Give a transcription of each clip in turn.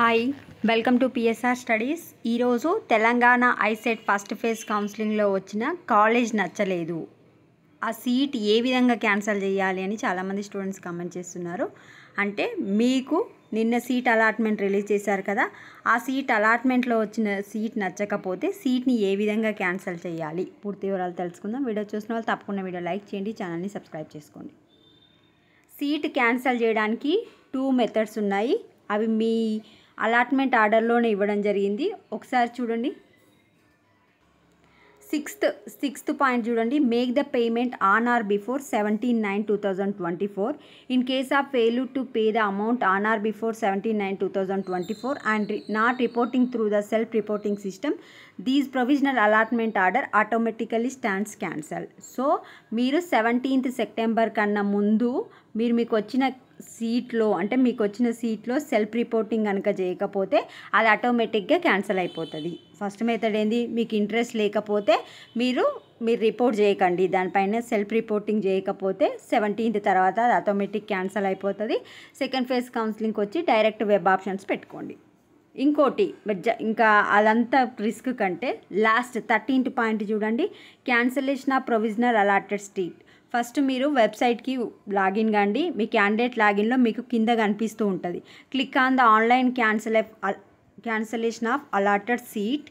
Hi welcome to PSR studies. ఈరోజు Telangana ICET first phase కౌన్సిలింగ్లో వచ్చిన కాలేజ్ నచ్చలేదు, ఆ సీట్ ఏ విధంగా క్యాన్సిల్ చేయాలి అని చాలామంది స్టూడెంట్స్ కామెంట్ చేస్తున్నారు. అంటే మీకు నిన్న సీట్ అలాట్మెంట్ రిలీజ్ చేశారు కదా, ఆ సీట్ అలాట్మెంట్లో వచ్చిన సీట్ నచ్చకపోతే సీట్ని ఏ విధంగా క్యాన్సిల్ చేయాలి పూర్తి వివరాలు తెలుసుకుందాం. వీడియో చూసిన వాళ్ళు తప్పకుండా వీడియో లైక్ చేయండి, ఛానల్ని సబ్స్క్రైబ్ చేసుకోండి. సీట్ క్యాన్సిల్ చేయడానికి 2 మెథడ్స్ ఉన్నాయి. అవి మీ అలాట్మెంట్ ఆర్డర్లోనే ఇవ్వడం జరిగింది. ఒకసారి చూడండి. సిక్స్త్ పాయింట్ చూడండి. Make the payment on are before 17/9/2024. In case of failure to pay the amount on are before 17/9/2024 and not reporting through the self reporting system, these provisional allotment order automatically stands cancel. So మీరు 17th September కన్నా ముందు మీకు వచ్చిన సీట్లో మీకు వచ్చిన సీట్లో self reporting కనుక చేయకపోతే అది ఆటోమేటిక్గా క్యాన్సిల్ అయిపోతుంది. ఫస్ట్ మెథడ్ ఏంది, మీకు ఇంట్రెస్ట్ లేకపోతే మీరు రిపోర్ట్ చేయకండి, దానిపైన సెల్ఫ్ రిపోర్టింగ్ చేయకపోతే 17th తర్వాత అది ఆటోమేటిక్ క్యాన్సిల్ అయిపోతుంది. సెకండ్ ఫేజ్ కౌన్సిలింగ్కి వచ్చి డైరెక్ట్ వెబ్ ఆప్షన్స్ పెట్టుకోండి. ఇంకోటి ఇంకా అదంతా రిస్క్ కంటే లాస్ట్ 13th పాయింట్ చూడండి. Cancellation of provisional allotted seat. First మీరు వెబ్సైట్కి లాగిన్ కండి. మీ క్యాండిడేట్ లాగిన్లో మీకు కింద కనిపిస్తూ ఉంటుంది. Click on the online cancellation of allotted seat,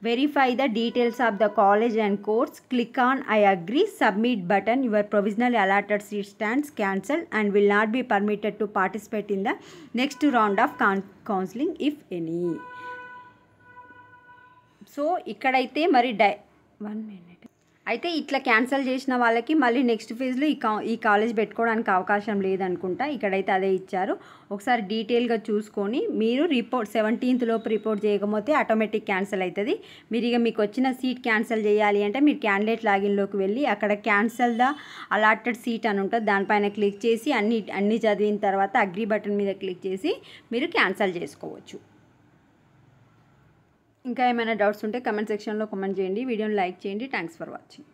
verify the details of the college and course, click on I agree, submit button. Your provisional allotted seat stands cancel and will not be permitted to participate in the next round of counselling if any. So ఇక్కడైతే మరి 1 minute అయితే ఇట్లా cancel చేసిన వాళ్ళకి మళ్ళీ next ఫేజ్లో ఈ college పెట్టుకోవడానికి అవకాశం లేదనుకుంటా. ఇక్కడైతే అదే ఇచ్చారు. ఒకసారి డీటెయిల్గా చూసుకొని మీరు 17th లోపు రిపోర్ట్ చేయకపోతే ఆటోమేటిక్ క్యాన్సిల్ అవుతుంది. మీకు వచ్చిన సీట్ క్యాన్సిల్ చేయాలి అంటే మీరు క్యాండిడేట్ లాగిన్లోకి వెళ్ళి అక్కడ క్యాన్సిల్ ద అలాటెడ్ సీట్ అని ఉంటుంది, దానిపైన క్లిక్ చేసి అన్నీ చదివిన తర్వాత అగ్రీ బటన్ మీద క్లిక్ చేసి మీరు క్యాన్సిల్ చేసుకోవచ్చు. ఇంకా ఏమైనా డౌట్స్ ఉంటే కమెంట్ సెక్షన్లో కామెంట్ చేయండి, వీడియోని లైక్ చేయండి. Thanks for watching.